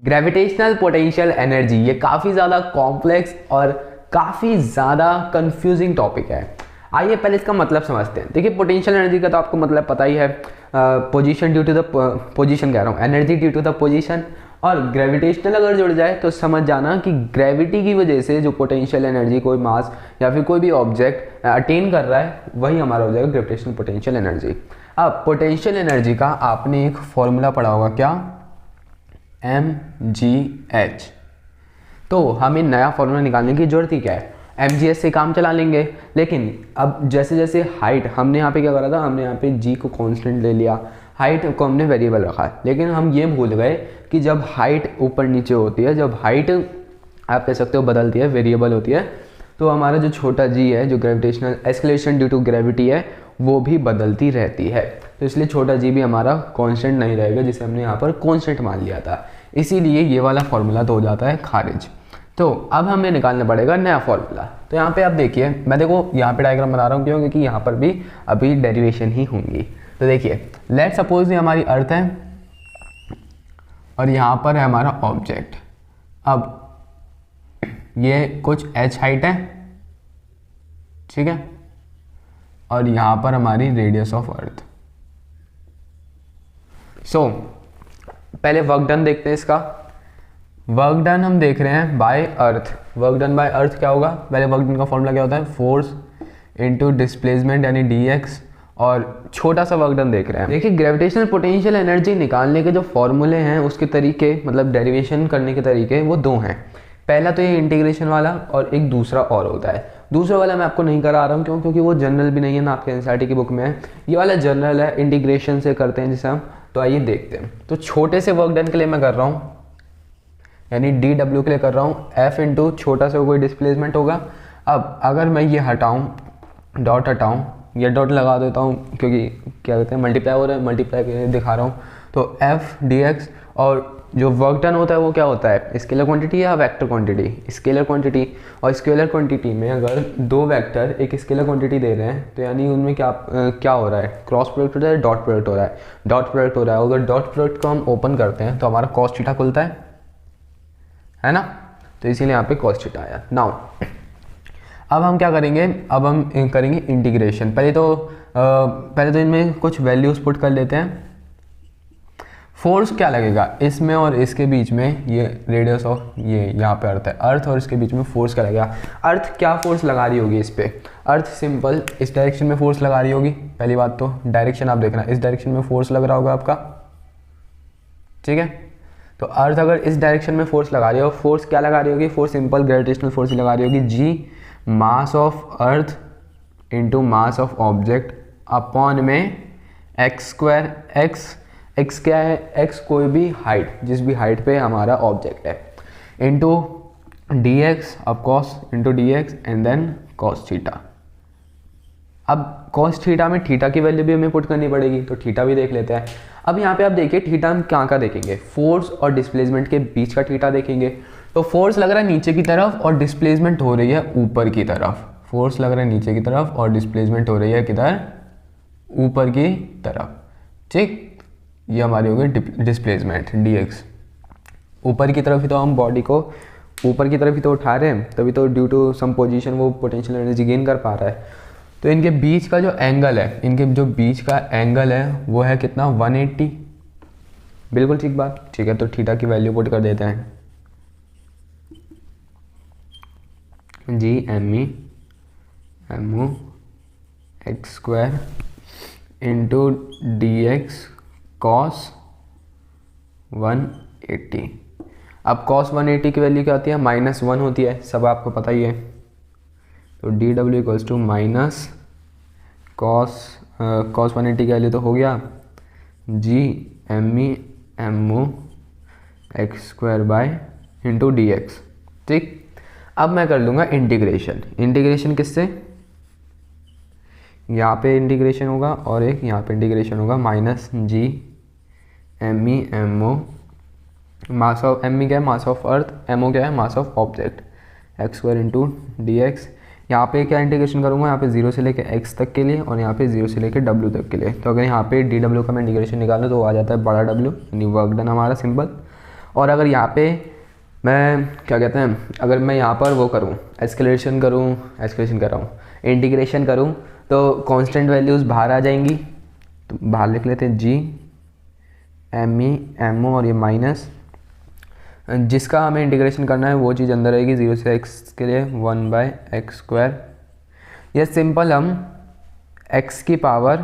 Gravitational potential energy ये काफ़ी ज़्यादा कॉम्प्लेक्स और काफ़ी ज़्यादा कंफ्यूजिंग टॉपिक है। आइए पहले इसका मतलब समझते हैं। देखिए पोटेंशियल एनर्जी का तो आपको मतलब पता ही है, position due to the position कह रहा हूँ, energy due to the position. और ग्रेविटेशनल अगर जुड़ जाए तो समझ जाना कि ग्रेविटी की वजह से जो पोटेंशियल एनर्जी कोई मास या फिर कोई भी ऑब्जेक्ट अटेन कर रहा है वही हमारा हो जाएगा ग्रेविटेशनल पोटेंशियल एनर्जी। अब पोटेंशियल एनर्जी का आपने एक फॉर्मूला पढ़ा होगा, क्या? mgh। तो हमें नया फॉर्मूला निकालने की जरूरत ही क्या है, mgh से काम चला लेंगे। लेकिन अब जैसे जैसे हाइट, हमने यहाँ पे क्या करा था, हमने यहाँ पे g को कांस्टेंट ले लिया, हाइट को हमने वेरिएबल रखा है। लेकिन हम ये भूल गए कि जब हाइट ऊपर नीचे होती है, जब हाइट आप कह सकते हो बदलती है, वेरिएबल होती है, तो हमारा जो छोटा g है, जो gravitational acceleration due to gravity है, वो भी बदलती रहती है। तो इसलिए छोटा g भी हमारा कांस्टेंट नहीं रहेगा, जिसे हमने यहाँ पर कांस्टेंट मान लिया था। इसीलिए ये वाला फॉर्मूला तो हो जाता है खारिज। तो अब हमें निकालना पड़ेगा नया फॉर्मूला। तो यहाँ पे आप देखिए, मैं देखो यहाँ पे डायग्राम बना रहा हूँ, क्यों? क्योंकि यहाँ पर भी अभी डेरिवेशन ही होंगी। तो देखिए, लेट सपोज ये हमारी अर्थ है और यहाँ पर है हमारा ऑब्जेक्ट। अब ये कुछ h हाइट है, ठीक है, और यहाँ पर हमारी रेडियस ऑफ अर्थ। सो पहले वर्क डन देखते हैं इसका। वर्क डन हम देख रहे हैं by earth. Work done by earth क्या होगा? पहले वर्क डन का फॉर्मूला क्या होता है? फोर्स इनटू डिस्प्लेसमेंट यानी dx। और छोटा सा वर्क डन देख रहे हैं। देखिए ग्रेविटेशनल पोटेंशियल एनर्जी निकालने के जो फॉर्मूले हैं, उसके तरीके मतलब डेरिवेशन करने के तरीके वो दो हैं। पहला तो ये इंटीग्रेशन वाला और एक दूसरा और होता है। दूसरा वाला मैं आपको नहीं करा रहा हूँ, क्यों? क्योंकि वो जनरल भी नहीं है ना, आपके एनसीईआरटी की बुक में है। ये वाला जनरल है, इंटीग्रेशन से करते हैं जिसे हम। तो आइए देखते हैं। तो छोटे से वर्क डन के लिए मैं कर रहा हूँ, यानी dw के लिए कर रहा हूँ, f इंटू छोटा सा कोई डिस्प्लेसमेंट होगा। अब अगर मैं ये हटाऊँ, डॉट हटाऊँ, ये डॉट लगा देता हूँ क्योंकि क्या कहते हैं मल्टीप्लाई हो रहा है, मल्टीप्लाई दिखा रहा हूँ। तो f dx, और जो वर्क डन होता है वो क्या होता है? स्केलर क्वांटिटी या वेक्टर क्वांटिटी? Scalar quantity. और स्केलर क्वांटिटी में अगर दो वेक्टर एक स्केलर क्वांटिटी दे रहे हैं तो यानी उनमें क्या हो रहा है? क्रॉस प्रोडक्ट हो रहा है, डॉट प्रोडक्ट हो रहा है। डॉट प्रोडक्ट हो रहा है, अगर डॉट प्रोडक्ट को हम ओपन करते हैं तो हमारा कॉस थीटा खुलता है ना? तो इसीलिए यहाँ पे कॉस थीटा आया। नाउ अब हम क्या करेंगे? अब हम करेंगे इंटीग्रेशन। पहले तो इनमें कुछ वैल्यूज पुट कर लेते हैं। फोर्स क्या लगेगा इसमें और इसके बीच में? ये रेडियस ऑफ ये यहाँ पे अर्थ है, अर्थ और इसके बीच में फोर्स क्या लगेगा? अर्थ क्या फोर्स लगा रही होगी इस पे? अर्थ सिंपल इस डायरेक्शन में फोर्स लगा रही होगी। पहली बात तो डायरेक्शन आप देखना, इस डायरेक्शन में फोर्स लग रहा होगा आपका, ठीक है। तो अर्थ अगर इस डायरेक्शन में फोर्स लगा रही हो, फोर्स क्या लगा रही होगी? फोर्स सिंपल ग्रेविटेशनल फोर्स ही लगा रही होगी, G mass of earth into mass of object upon में एक्स स्क्वायर। एक्स क्या है? एक्स कोई भी हाइट, जिस भी हाइट पे हमारा ऑब्जेक्ट है, इंटू डी एक्स, अब cos into D X and then cos theta. अब कॉस थीटा में थीटा की वैल्यू भी हमें पुट करनी पड़ेगी, तो थीटा भी देख लेते हैं। अब यहाँ पे आप देखिए थीटा हम क्या देखेंगे? फोर्स और डिस्प्लेसमेंट के बीच का थीटा देखेंगे। तो फोर्स लग रहा है नीचे की तरफ और डिस्प्लेसमेंट हो रही है ऊपर की तरफ। फोर्स लग रहा है नीचे की तरफ और डिस्प्लेसमेंट हो रही है किधर? ऊपर की तरफ, ठीक। ये हमारी हो गई डिस्प्लेसमेंट dx। ऊपर की तरफ ही तो हम बॉडी को ऊपर की तरफ ही तो उठा रहे हैं, तभी तो ड्यू टू सम पोजीशन वो पोटेंशियल एनर्जी गेन कर पा रहा है। तो इनके बीच का जो एंगल है, इनके जो बीच का एंगल है वो है कितना? 180। बिल्कुल ठीक बात, ठीक है। तो थीटा की वैल्यू पुट कर देते हैं, G M X square into D X cos 180। अब कॉस 180 की वैल्यू क्या होती है? -1 होती है, सब आपको पता ही है। तो D W equals to minus cos 180 की वैल्यू तो हो गया G M X square by into D X, ठीक। अब मैं कर लूँगा इंटीग्रेशन। इंटीग्रेशन किससे? यहाँ पे इंटीग्रेशन होगा और एक यहाँ पे इंटीग्रेशन होगा, minus G M O, mass of M क्या है? Mass of earth, M O क्या है? Mass of object, X square into D X. यहाँ पे क्या इंटीग्रेशन करूँगा? यहाँ पे 0 से लेके x तक के लिए और यहाँ पे 0 से लेके w तक के लिए। तो अगर यहाँ पे डी डब्ल्यू का मैं इंटीग्रेशन निकालूँ तो आ जाता है बड़ा W, यानी वर्क डन हमारा सिंपल। और अगर यहाँ पे मैं क्या कहते हैं, अगर मैं यहाँ पर वो करूँ एस्केलेशन कर रहा हूँ, इंटीग्रेशन करूँ, तो कांस्टेंट वैल्यूज़ बाहर आ जाएंगी। तो बाहर लिख लेते हैं जी एम ई एम ओ और ये माइनस, जिसका हमें इंटीग्रेशन करना है वो चीज़ अंदर आएगी 0 से x के लिए 1/x²। यह सिंपल हम x की पावर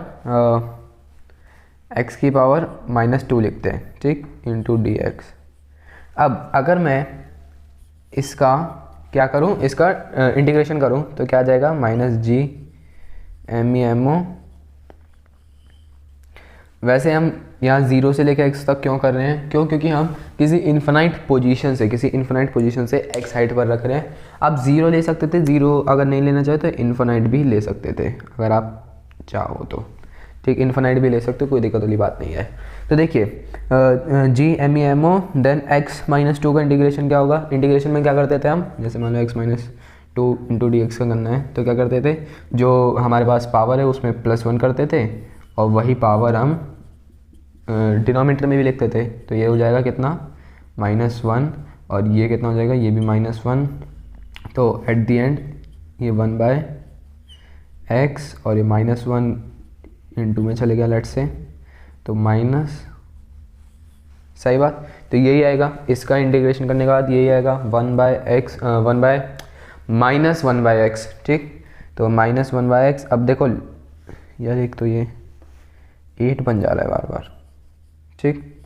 -2 लिखते हैं, ठीक, इंटू डी एक्स। अब अगर मैं इसका क्या करूं, इसका इंटीग्रेशन करूं तो क्या आ जाएगा, -g M E M O. वैसे हम यहाँ 0 से लेकर x तक क्यों कर रहे हैं, क्योंकि हम किसी इन्फिनाइट पोजीशन से x हाइट पर रख रहे हैं। आप 0 ले सकते थे, 0 अगर नहीं लेना चाहे तो इन्फिनाइट भी ले सकते थे अगर आप चाहो तो, ठीक, इन्फिनाइट भी ले सकते हो, कोई दिक्कत वाली बात नहीं है। तो देखिए G M E M O then x -2 का इंटीग्रेशन क्या होगा, इंटीग्रेशन में क्या करते थे हम, जैसे मान लो x -2 इंटू डी एक्स का करना है तो क्या करते थे, जो हमारे पास पावर है उसमें +1 करते थे और वही पावर हम डिनोमिनेटर में भी लिखते थे। तो ये हो जाएगा कितना, -1, और ये कितना हो जाएगा, ये भी -1। तो एट द एंड ये 1/x और ये -1 इंटू में चले गया लेट से, तो माइनस, सही बात। तो यही आएगा, इसका इंटीग्रेशन करने के बाद यही आएगा 1/x, ठीक। तो -1/x। अब देखो यार, एक तो ये 8 बन जा रहा है बार बार, ठीक।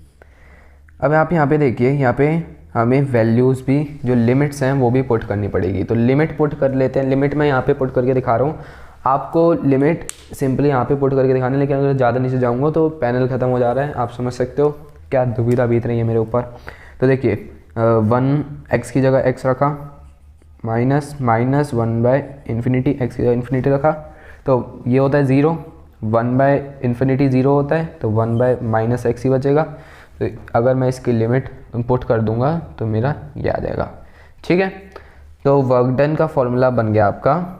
अब आप यहाँ पे देखिए, यहाँ पे हमें वैल्यूज़ भी, जो लिमिट्स हैं वो भी पुट करनी पड़ेगी। तो लिमिट पुट कर लेते हैं। लिमिट मैं यहाँ पे पुट करके दिखा रहा हूँ आपको, लिमिट सिंपली यहाँ पे पुट करके दिखाने, लेकिन अगर ज़्यादा नीचे जाऊँगा तो पैनल ख़त्म हो जा रहा है, आप समझ सकते हो क्या दुविधा बीत रही है मेरे ऊपर। तो देखिए 1x की जगह x रखा, -1/∞, x की जगह इन्फिनिटी रखा, तो ये होता है 0, 1/∞ 0 होता है, तो 1/-x ही बचेगा। तो अगर मैं इसकी लिमिट पुट कर दूंगा तो मेरा ये आ जाएगा, ठीक है। तो वर्क डन का फॉर्मूला बन गया आपका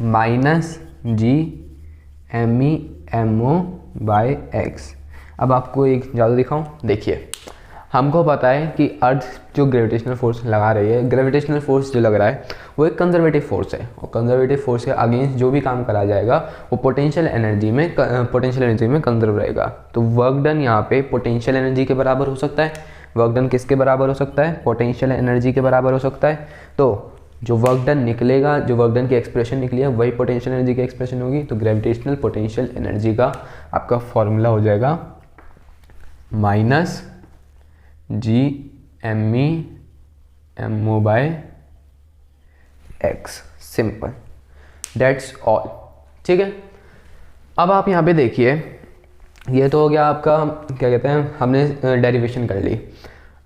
-g/m/e/m/o/x। अब आपको एक जादू दिखाऊं, देखिए हमको पता है कि अर्थ जो ग्रेविटेशनल फोर्स लगा रही है, ग्रेविटेशनल फोर्स जो लग रहा है वो एक कंजर्वेटिव फोर्स है, और कंजर्वेटिव फोर्स के अगेंस्ट जो भी काम करा जाएगा वो पोटेंशियल एनर्जी में कंजर्व रहेगा। तो वर्क डन यहाँ पे पोटेंशियल एनर्जी के बराबर हो सकता है। वर्क डन किसके बराबर हो सकता है, पोटेंशियल एनर्जी के बराबर हो सकता है। तो जो वर्क डन निकलेगा, जो वर्क डन की एक्सप्रेशन निकली है वही पोटेंशियल एनर्जी की एक्सप्रेशन होगी। तो ग्रेविटेशनल पोटेंशियल एनर्जी का आपका फॉर्मूला हो जाएगा -g/m/e/m/o/x, सिंपल, दैट्स ऑल, ठीक है। अब आप यहाँ पे देखिए, ये तो हो गया आपका, क्या कहते हैं, हमने डेरिवेशन कर ली।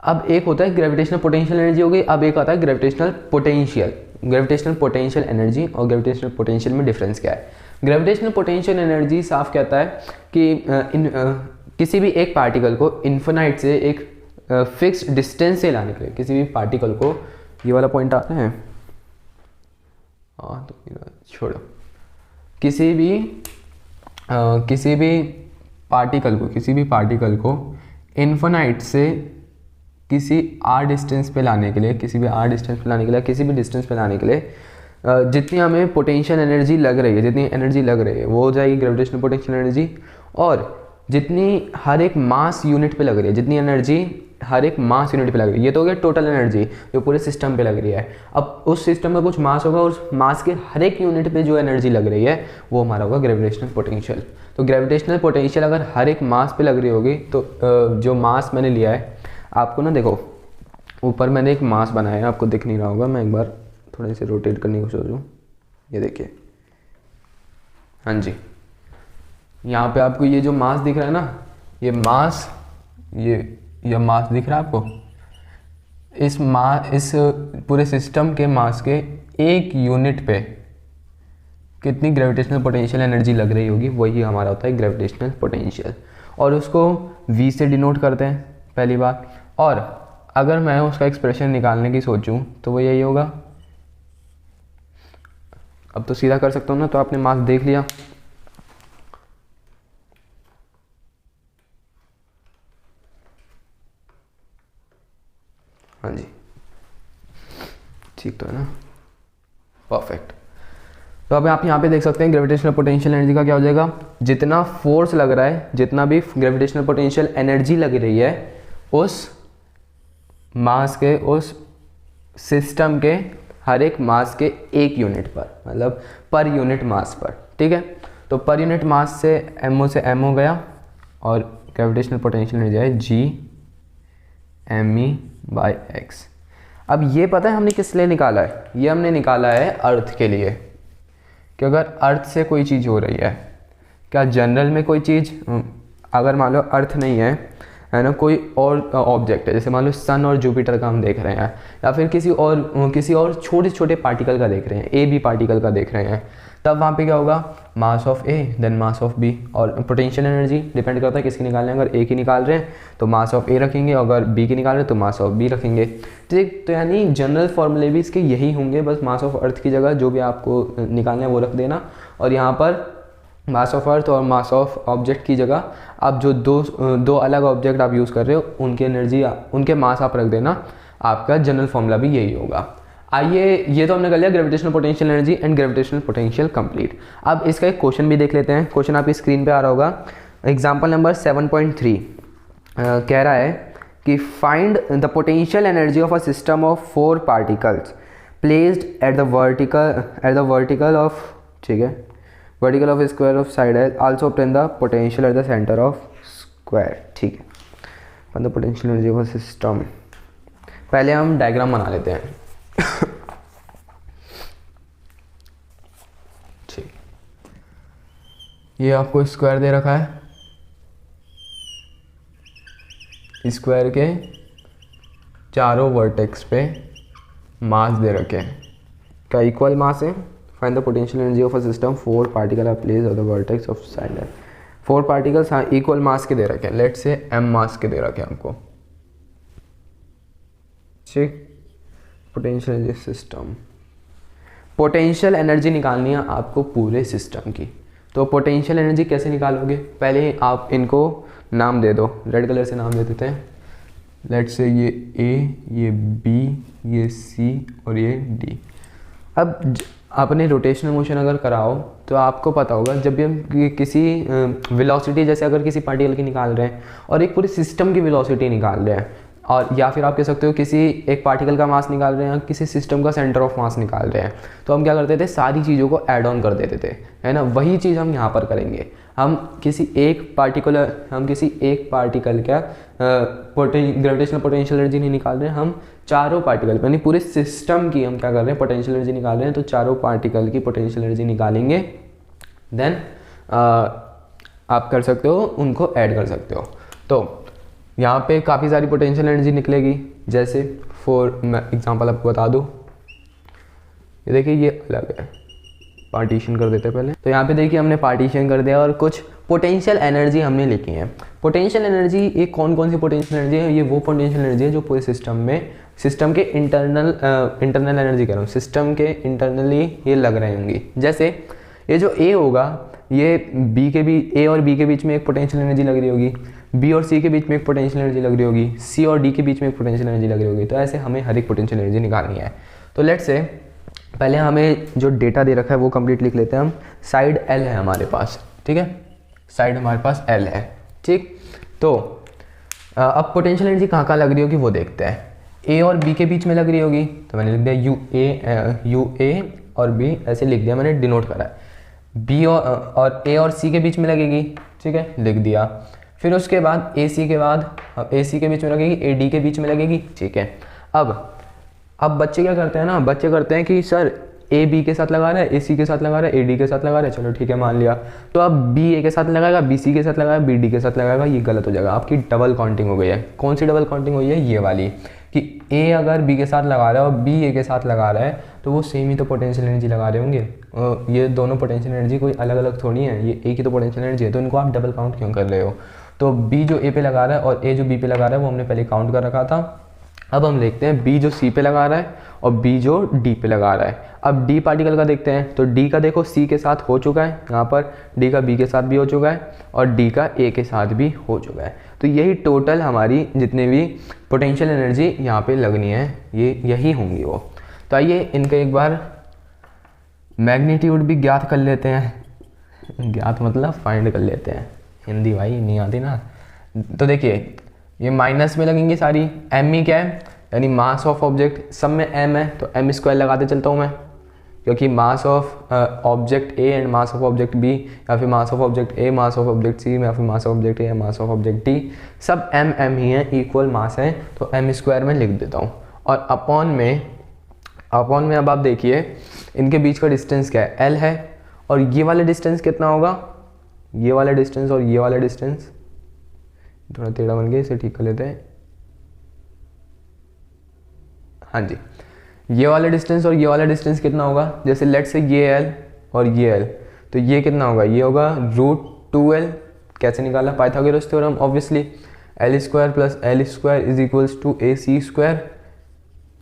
अब एक होता है ग्रेविटेशनल पोटेंशियल एनर्जी हो गई, अब एक आता है ग्रेविटेशनल पोटेंशियल एनर्जी। और ग्रेविटेशनल पोटेंशियल में डिफरेंस क्या है। ग्रेविटेशनल पोटेंशियल एनर्जी साफ कहता है कि किसी भी एक पार्टिकल को इन्फिनाइट से एक फिक्स डिस्टेंस से लाने के लिए, किसी भी पार्टिकल को, ये वाला पॉइंट आता है, हाँ तो छोड़ो, किसी भी पार्टिकल को इन्फिनाइट से किसी डिस्टेंस पे लाने के लिए, किसी भी डिस्टेंस पे लाने के लिए जितनी हमें पोटेंशियल एनर्जी लग रही है, जितनी एनर्जी लग रही है वो हो जाएगी ग्रेविटेशनल पोटेंशियल एनर्जी। और जितनी हर एक मास यूनिट पे लग रही है, जितनी एनर्जी हर एक मास यूनिट पे लग रही है, ये तो हो गया टोटल एनर्जी जो पूरे सिस्टम पे लग रही है। अब उस सिस्टम में कुछ मास होगा, उस मास के हर एक यूनिट पे जो एनर्जी लग रही है वो हमारा होगा ग्रेविटेशनल पोटेंशियल। तो ग्रेविटेशनल पोटेंशियल अगर हर एक मास पे लग रही होगी, तो जो मास मैंने लिया है, आपको ना देखो ऊपर मैंने एक मास बनाया है, आपको दिख नहीं रहा होगा, मैं एक बार थोड़े से रोटेट करने की कोशिश करूँ, ये देखिए, हाँ जी, यहाँ पे आपको ये जो मास दिख रहा है ना, ये मास दिख रहा है आपको। इस पूरे सिस्टम के मास के एक यूनिट पे कितनी ग्रेविटेशनल पोटेंशियल एनर्जी लग रही होगी, वही हमारा होता है ग्रेविटेशनल पोटेंशियल। और उसको v से डिनोट करते हैं पहली बात। और अगर मैं उसका एक्सप्रेशन निकालने की सोचूं तो वो यही होगा, अब तो सीधा कर सकता हूँ ना, तो आपने मास देख लिया, हाँ जी, ठीक तो है ना, परफेक्ट। तो अब आप यहाँ पे देख सकते हैं ग्रेविटेशनल पोटेंशियल एनर्जी का क्या हो जाएगा, जितना फोर्स लग रहा है, जितना भी ग्रेविटेशनल पोटेंशियल एनर्जी लग रही है उस मास के, उस सिस्टम के हर एक मास के एक यूनिट पर, मतलब पर यूनिट मास पर, ठीक है। तो पर यूनिट मास से एमओ से एम हो गया, और ग्रेविटेशनल पोटेंशियल एनर्जी है G M E by X. अब ये पता है हमने किस लिए निकाला है, ये हमने निकाला है अर्थ के लिए, कि अगर अर्थ से कोई चीज़ हो रही है, क्या जनरल में कोई चीज़, अगर मान लो अर्थ नहीं है ना, कोई और ऑब्जेक्ट है, जैसे मान लो सन और जुपिटर का हम देख रहे हैं, या फिर किसी और छोटे छोटे पार्टिकल का देख रहे हैं, ए बी पार्टिकल का देख रहे हैं, तब वहाँ पे क्या होगा, mass of A then mass of B, और पोटेंशियल एनर्जी डिपेंड करता है किसकी निकालना है, अगर ए की निकाल रहे हैं तो मास ऑफ ए रखेंगे, अगर बी की निकाल रहे हैं तो मास ऑफ बी रखेंगे, ठीक। तो यानी जनरल फॉर्मूले भी इसके यही होंगे, बस मास ऑफ अर्थ की जगह जो भी आपको निकालना है वो रख देना, और यहाँ पर मास ऑफ अर्थ और मास ऑफ ऑब्जेक्ट की जगह आप जो दो अलग ऑब्जेक्ट आप यूज़ कर रहे हो उनकी एनर्जी, उनके मास आप रख देना, आपका जनरल फॉर्मूला भी यही होगा। आइए, ये तो हमने कर लिया gravitational potential energy and gravitational potential complete. अब इसका एक क्वेश्चन भी देख लेते हैं, क्वेश्चन आपकी स्क्रीन पे आ रहा होगा, एग्जाम्पल नंबर 7.3 कह रहा है कि find the potential energy of a system of 4 particles placed at the vertical of, ठीक है, vertical of square of side है, also obtain the potential at the centre of square, ठीक है। Find the potential energy of a system, पहले हम diagram बना लेते हैं। ठीक, ये आपको स्क्वायर दे रखा है, स्क्वायर के चारों वर्टेक्स पे मास दे रखे हैं, क्या इक्वल मास है। Find the potential energy of a system 4 particle are placed on the vertex of side. 4 particles हाँ इक्वल मास के दे रखे हैं, लेट से m मास के दे रखे हैं हमको, ठीक। Potential energy system, potential energy निकालनी है आपको पूरे सिस्टम की। तो पोटेंशियल एनर्जी कैसे निकालोगे, पहले आप इनको नाम दे दो, रेड कलर से नाम दे देते हैं, लेट से ये A, ये B, ये C और ये D। अब आपने रोटेशनल मोशन अगर कराओ तो आपको पता होगा, जब भी हम किसी वेलोसिटी, जैसे अगर किसी पार्टिकल की निकाल रहे हैं और एक पूरे सिस्टम की वेलोसिटी निकाल रहे हैं, और या फिर आप कह सकते हो किसी एक पार्टिकल का मास निकाल रहे हैं, किसी सिस्टम का सेंटर ऑफ मास निकाल रहे हैं, तो हम क्या करते थे, सारी चीज़ों को ऐड ऑन कर देते थे, है ना। वही चीज़ हम यहाँ पर करेंगे, हम किसी एक पार्टिकल का ग्रेविटेशनल पोटेंशियल एनर्जी नहीं निकाल रहे हैं, हम चारों पार्टिकल यानी पूरे सिस्टम की हम क्या कर रहे हैं, पोटेंशियल एनर्जी निकाल रहे हैं। तो चारों पार्टिकल की पोटेंशियल एनर्जी निकालेंगे, देन आप कर सकते हो, उनको ऐड कर सकते हो। तो यहाँ पे काफ़ी सारी पोटेंशियल एनर्जी निकलेगी, जैसे मैं एग्जांपल आपको बता दूँ, ये देखिए ये अलग है, पार्टीशन कर देते हैं पहले। तो यहाँ पे देखिए हमने पार्टीशन कर दिया और कुछ पोटेंशियल एनर्जी हमने लिखी है। पोटेंशियल एनर्जी ये कौन कौन सी पोटेंशियल एनर्जी है, ये वो पोटेंशियल एनर्जी है जो पूरे सिस्टम के इंटरनल एनर्जी कह रहा हूँ, सिस्टम के इंटरनली ये लग रहे होंगी। जैसे ये जो ए होगा, ये ए और बी के बीच में एक पोटेंशियल एनर्जी लग रही होगी, बी और सी के बीच में एक पोटेंशियल एनर्जी लग रही होगी, सी और डी के बीच में एक पोटेंशियल एनर्जी लग रही होगी। तो ऐसे हमें हर एक पोटेंशियल एनर्जी निकालनी है। तो लेट्स से पहले हमें जो डेटा दे रखा है वो कंप्लीट लिख लेते हैं हम। साइड एल है हमारे पास, ठीक है, साइड हमारे पास एल है, ठीक। तो अब पोटेंशियल एनर्जी कहाँ कहाँ लग रही होगी वो देखते हैं। ए और बी के बीच में लग रही होगी, तो मैंने लिख दिया यू ए और बी, ऐसे लिख दिया मैंने, डिनोट करा है। बी और ए और सी के बीच में लगेगी, ठीक है, लिख दिया। फिर उसके बाद ए सी के बीच में लगेगी, ए डी के बीच में लगेगी, ठीक है। अब बच्चे क्या करते हैं ना, बच्चे करते हैं कि सर ए बी के साथ लगा रहा है, ए सी के साथ लगा रहा है, ए डी के साथ लगा रहा है, चलो ठीक है मान लिया। तो अब बी ए के साथ लगाएगा, बी सी के साथ लगाएगा, बी डी के साथ लगाएगा, ये गलत हो जाएगा, आपकी डबल काउंटिंग हो गई है। कौन सी डबल काउंटिंग हुई है, ये वाली, कि ए अगर बी के साथ लगा रहा है और बी ए के साथ लगा रहा है तो वो सेम ही तो पोटेंशियल एनर्जी लगा रहे होंगे। ये दोनों पोटेंशियल एनर्जी कोई अलग अलग थोड़ी है, ये एक ही तो पोटेंशियल एनर्जी है, तो इनको आप डबल काउंट क्यों कर रहे हो। तो बी जो ए पे लगा रहा है और ए जो बी पे लगा रहा है वो हमने पहले काउंट कर रखा था। अब हम देखते हैं बी जो सी पे लगा रहा है और बी जो डी पे लगा रहा है। अब डी पार्टिकल का देखते हैं, तो डी का देखो सी के साथ हो चुका है, यहाँ पर डी का बी के साथ भी हो चुका है और डी का ए के साथ भी हो चुका है। तो यही टोटल हमारी जितने भी पोटेंशियल एनर्जी यहाँ पे लगनी है ये यही होंगी वो। तो आइए इनका एक बार मैग्नीट्यूड भी ज्ञात कर लेते हैं। ज्ञात मतलब फाइंड कर लेते हैं, हिंदी भाई नहीं आती ना। तो देखिए ये माइनस में लगेंगी सारी, एम ई क्या है यानी मास ऑफ ऑब्जेक्ट, सब में एम है तो एम स्क्वायर लगाते चलता हूँ मैं, क्योंकि mass of object A and mass of object B, या फिर mass of object A mass of object C, या फिर mass of object A mass of object D, सब एम एम ही है, इक्वल मास है, तो एम स्क्वायर में लिख देता हूँ। और अपॉन में अब आप देखिए इनके बीच का डिस्टेंस क्या है, एल है, और ये वाला डिस्टेंस कितना होगा, ये वाला डिस्टेंस और ये वाला डिस्टेंस थोड़ा टेढ़ा बन गया, इसे ठीक कर लेते हैं। हाँ जी, ये वाला डिस्टेंस और ये वाला डिस्टेंस कितना होगा, जैसे लेट से ये एल और ये एल, तो ये कितना होगा, ये होगा √2l। कैसे निकाला, Pythagoras theorem obviously, L square plus L square is equals to A C square.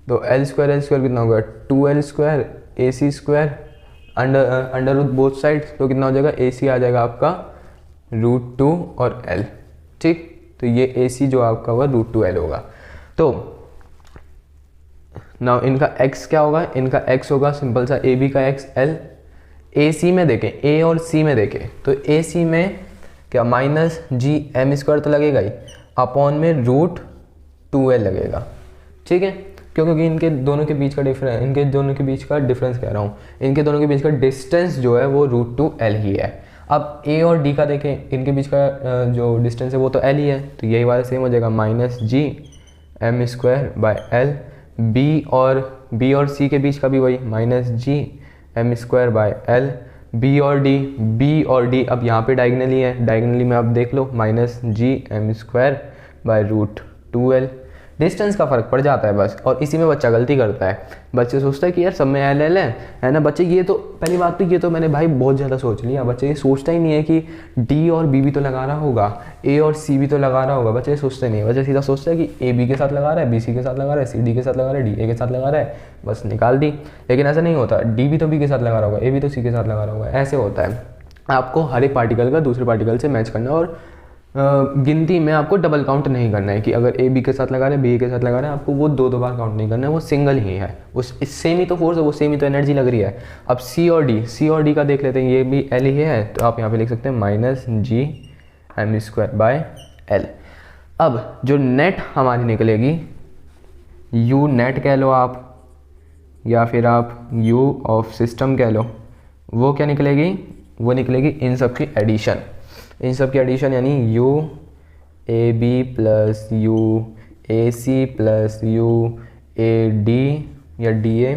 तो एल स्क्वायर कितना होगा 2l square A C square under root both side, तो कितना हो जाएगा ए सी आ जाएगा आपका √2 और l, ठीक। तो ये ए सी जो आपका होगा √2l होगा। तो नाउ इनका x क्या होगा, इनका x होगा सिंपल सा ए बी का x l। ए सी में देखें, ए और सी में देखें तो ए सी में क्या माइनस जी एम स्क्वायर तो लगेगा ही, अपॉन में √2l लगेगा, ठीक है। क्योंकि इनके दोनों के बीच का डिफरेंस, इनके दोनों के बीच का डिफरेंस कह रहा हूँ, इनके दोनों के बीच का डिस्टेंस जो है वो √2l ही है। अब ए और डी का देखें, इनके बीच का जो डिस्टेंस है वो तो l ही है, तो यही वाला सेम हो जाएगा minus G M square by l। B और सी के बीच का भी वही minus G M square by l। B और डी अब यहाँ पे डायगनली है, डायगनली में आप देख लो minus G M square by √2l। Distance का फ़र्क पड़ जाता है बस, और इसी में बच्चा गलती करता है। बच्चे सोचता है कि यार सब में एल एल है ना बच्चे, ये तो पहली बात तो ये तो मैंने भाई बहुत ज़्यादा सोच लिया। बच्चे ये सोचता ही नहीं है कि डी और बी भी तो लगा रहा होगा, ए और सी भी तो लगा रहा होगा, बच्चे ये सोचते नहीं है। बच्चे सीधा सोचता है कि ए बी के साथ लगा रहा है, बी सी के साथ लगा रहा है, सी डी के साथ लगा रहा है, डी ए के साथ लगा रहा है, बस निकाल दी। लेकिन ऐसा नहीं होता, डी भी तो बी के साथ लगा रहा होगा, ए भी तो सी के साथ लगा रहा होगा, ऐसे होता है। आपको हर एक पार्टिकल का दूसरे पार्टिकल से मैच करना, और गिनती में आपको डबल काउंट नहीं करना है कि अगर ए बी के साथ लगा रहे हैं बी ए के साथ लगा रहे हैं, आपको वो दो बार काउंट नहीं करना है, वो सिंगल ही है, उस सेम ही तो फोर्स है, वो सेम ही तो एनर्जी लग रही है। अब सी और डी का देख लेते हैं, ये भी एल ही है, तो आप यहाँ पे लिख सकते हैं minus G M square by L. अब जो नेट हमारी निकलेगी, यू नेट कह लो आप, या फिर आप यू ऑफ सिस्टम कह लो, वो क्या निकलेगी, वो निकलेगी इन सब की एडिशन। इन सब की एडिशन यानी U A B plus U A C plus U A D या D A,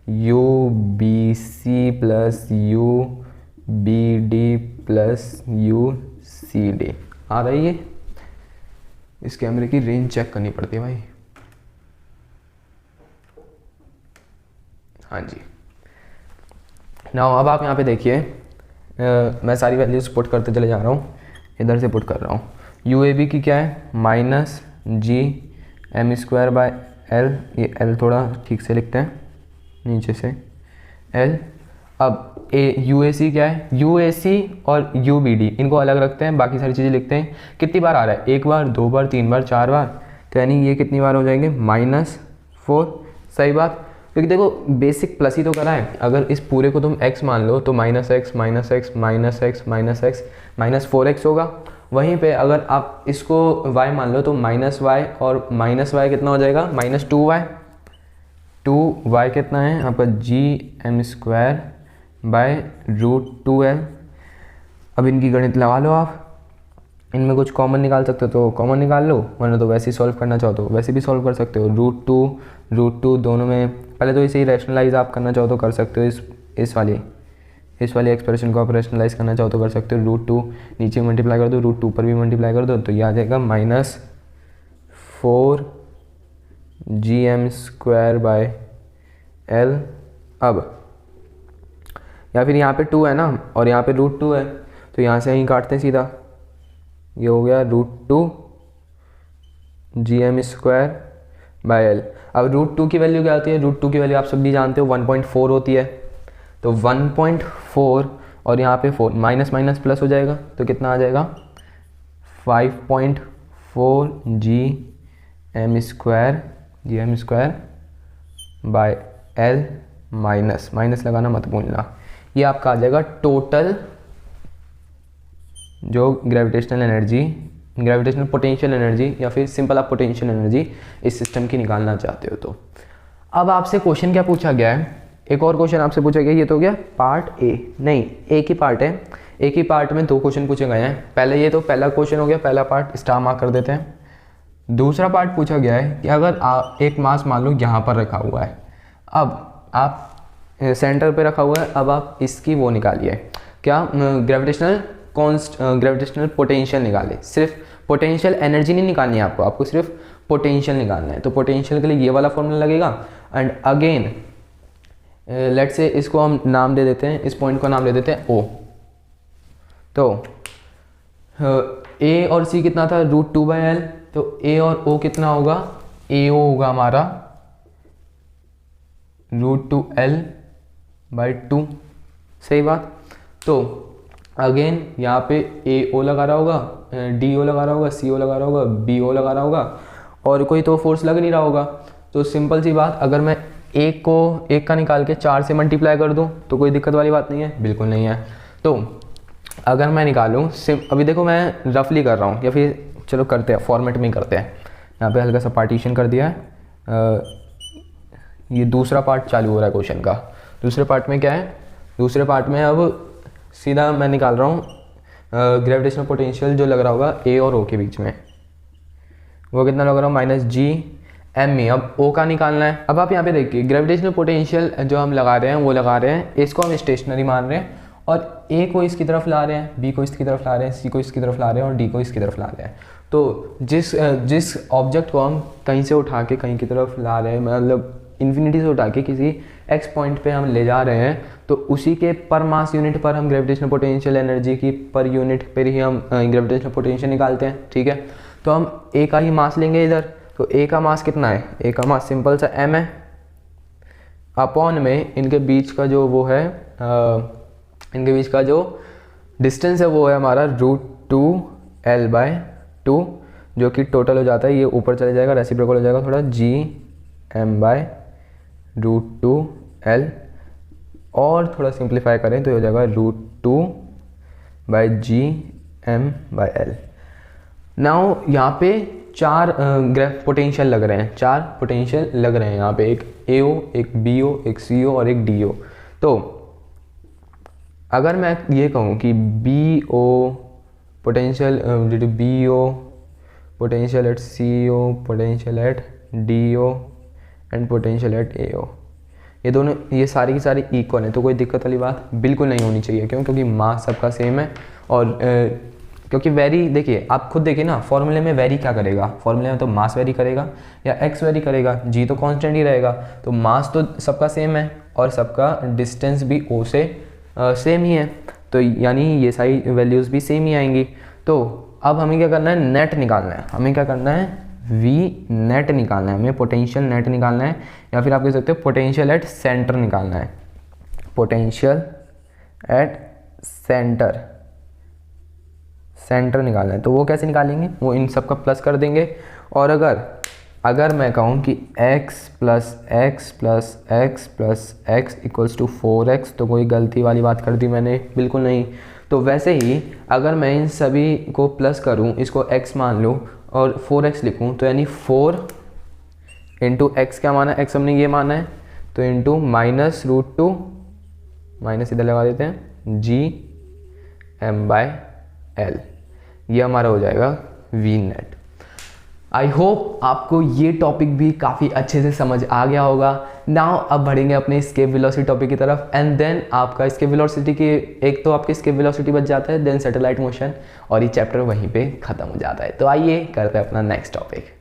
U B C plus U B D plus U C D. आ रही है, इस कैमरे की रेंज चेक करनी पड़ती है भाई। हाँ जी, नाउ अब आप यहाँ पे देखिए, मैं सारी वैल्यूज पुट करते चले जा रहा हूँ, इधर से पुट कर रहा हूँ। यू ए बी की क्या है minus G M square by L, ये एल थोड़ा ठीक से लिखते हैं नीचे से एल। अब ए यू ए सी क्या है, यू ए सी और यू बी डी इनको अलग रखते हैं, बाकी सारी चीज़ें लिखते हैं। कितनी बार आ रहा है, एक बार, दो बार, तीन बार, चार बार, तो यानी ये कितनी बार हो जाएंगे -4। सही बात, क्योंकि देखो बेसिक प्लस ही तो करा है। अगर इस पूरे को तुम x मान लो तो -x -x -x -4x होगा। वहीं पे अगर आप इसको y मान लो तो -y, और -y कितना हो जाएगा -2y। 2y कितना है आपका जी एम स्क्वायर बाय √2l। अब इनकी गणित लगा लो आप, इनमें कुछ कॉमन निकाल सकते हो तो कॉमन निकाल लो, वरना तो वैसे ही सॉल्व करना चाहो तो वैसे भी सॉल्व कर सकते हो। √2 दोनों में पहले तो इसे ही रैशनलाइज आप करना चाहो तो कर सकते हो, इस वाली एक्सप्रेशन को आप रैशनलाइज करना चाहो तो कर सकते हो। √2 नीचे मल्टीप्लाई कर दो, √2 पर भी मल्टीप्लाई कर दो, तो ये आ जाएगा -4 G M square by L. अब या फिर यहाँ पे 2 है ना और यहाँ पे √2 है, तो यहाँ से यहीं काटते हैं सीधा, ये हो गया √2 G M square by L. अब √2 की वैल्यू क्या होती है, √2 की वैल्यू आप सब भी जानते हो 1.4 होती है, तो 1.4 और यहाँ पे 4 माइनस माइनस प्लस हो जाएगा, तो कितना आ जाएगा 4Gm² बाय L माइनस लगाना मत भूलना। ये आपका आ जाएगा टोटल जो ग्रेविटेशनल पोटेंशियल एनर्जी या फिर सिंपल आप पोटेंशियल एनर्जी इस सिस्टम की निकालना चाहते हो। तो अब आपसे क्वेश्चन क्या पूछा गया है, एक और क्वेश्चन आपसे पूछा गया, ये तो हो गया पार्ट ए, नहीं एक ही पार्ट है, एक ही पार्ट में 2 क्वेश्चन पूछे गए हैं। पहले ये तो पहला क्वेश्चन हो गया, पहला पार्ट स्टार मार्क कर देते हैं। दूसरा पार्ट पूछा गया है कि अगर एक मास मान लो यहाँ पर रखा हुआ है, अब आप सेंटर पे रखा हुआ है, अब आप इसकी वो निकालिए, क्या ग्रेविटेशनल पोटेंशियल निकालिए। सिर्फ पोटेंशियल एनर्जी नहीं निकालनी है आपको, आपको सिर्फ पोटेंशियल निकालना है। तो पोटेंशियल के लिए ये वाला फॉर्मूला लगेगा। एंड अगेन लेट्स से इसको हम नाम दे देते हैं, इस पॉइंट को नाम दे देते हैं O। तो A और C कितना था, √2/L। तो A और O कितना होगा, AO होगा हमारा √2L/2, सही बात। तो अगेन यहाँ पे AO लगा रहा होगा, DO लगा रहा होगा, CO लगा रहा होगा, BO लगा रहा होगा, और कोई तो फोर्स लग नहीं रहा होगा। तो सिंपल सी बात, अगर मैं एक का निकाल के 4 से मल्टीप्लाई कर दूं तो कोई दिक्कत वाली बात नहीं है, बिल्कुल नहीं है। तो अगर मैं निकालूं, अभी देखो मैं रफली कर रहा हूं, या फिर चलो करते हैं फॉर्मेट में ही करते हैं। यहाँ पे हल्का सा पार्टीशन कर दिया है। ये दूसरा पार्ट चालू हो रहा है क्वेश्चन का। दूसरे पार्ट में क्या है, दूसरे पार्ट में अब सीधा मैं निकाल रहा हूँ ग्रेविटेशनल पोटेंशियल जो लग रहा होगा A और O के बीच में, वो कितना लग रहा है, -Gm। अब O का निकालना है। अब आप यहाँ पे देखिए ग्रेविटेशनल पोटेंशियल जो हम लगा रहे हैं वो लगा रहे हैं, इसको हम स्टेशनरी मान रहे हैं, और A को इसकी तरफ ला रहे हैं, B को इसकी तरफ ला रहे हैं, C को इसकी तरफ ला रहे हैं, और D को इसकी तरफ ला रहे हैं। तो जिस ऑब्जेक्ट को हम कहीं से उठा के कहीं की तरफ ला रहे हैं, मतलब इन्फिनिटी से उठा के किसी x पॉइंट पे हम ले जा रहे हैं, तो उसी के पर मास यूनिट पर हम ग्रेविटेशनल पोटेंशियल एनर्जी की पर यूनिट पर ही हम ग्रेविटेशनल पोटेंशियल निकालते हैं, ठीक है। तो हम A का ही मास लेंगे इधर। तो A का मास कितना है, A का मास सिंपल सा m है, अपॉन में इनके बीच का जो वो है, इनके बीच का जो डिस्टेंस है वो है हमारा √2L/2, जो कि टोटल हो जाता है, ये ऊपर चले जाएगा, रेसिप्रोकल हो जाएगा थोड़ा, Gm/√2L, और थोड़ा सिंप्लीफाई करें तो हो जाएगा √2/Gm/L। नाउ यहाँ पे 4 पोटेंशियल लग रहे हैं, 4 पोटेंशियल लग रहे हैं यहाँ पे, एक AO, एक BO, एक CO और एक DO। तो अगर मैं ये कहूँ कि BO potential at CO, potential at DO and potential at AO, ये दोनों, ये सारी की सारी इक्वल है, तो कोई दिक्कत वाली बात बिल्कुल नहीं होनी चाहिए। क्योंकि मास सबका सेम है, और क्योंकि वेरी, देखिए आप खुद देखिए ना, फॉर्मूले में वेरी क्या करेगा, फॉर्मूले में तो मास वेरी करेगा या x वेरी करेगा, G तो कांस्टेंट ही रहेगा। तो मास तो सबका सेम है और सबका डिस्टेंस भी O से सेम ही है, तो यानी ये सारी वैल्यूज़ भी सेम ही आएंगी। तो अब हमें क्या करना है, नेट निकालना है। हमें क्या करना है, V नेट निकालना है, हमें पोटेंशियल नेट निकालना है, या फिर आप कह सकते हो पोटेंशियल एट सेंटर निकालना है, पोटेंशियल एट सेंटर निकालना है। तो वो कैसे निकालेंगे, वो इन सब का प्लस कर देंगे। और अगर मैं कहूँ कि x + x + x + x = 4x, तो कोई गलती वाली बात कर दी मैंने, बिल्कुल नहीं। तो वैसे ही अगर मैं इन सभी को प्लस करूँ, इसको x मान लूँ और 4x लिखूँ, तो यानी 4 × x क्या माना है, x हमने ये माना है, तो इंटू -√2, माइनस इधर लगा देते हैं, Gm/L, ये हमारा हो जाएगा V नेट। आई होप आपको ये टॉपिक भी काफ़ी अच्छे से समझ आ गया होगा। नाउ अब बढ़ेंगे अपने स्केप वेलोसिटी टॉपिक की तरफ, एंड देन आपका स्केप वेलोसिटी की, एक तो आपकी स्केप वेलोसिटी बच जाता है, देन सैटेलाइट मोशन, और ये चैप्टर वहीं पे ख़त्म हो जाता है। तो आइए करते हैं अपना नेक्स्ट टॉपिक।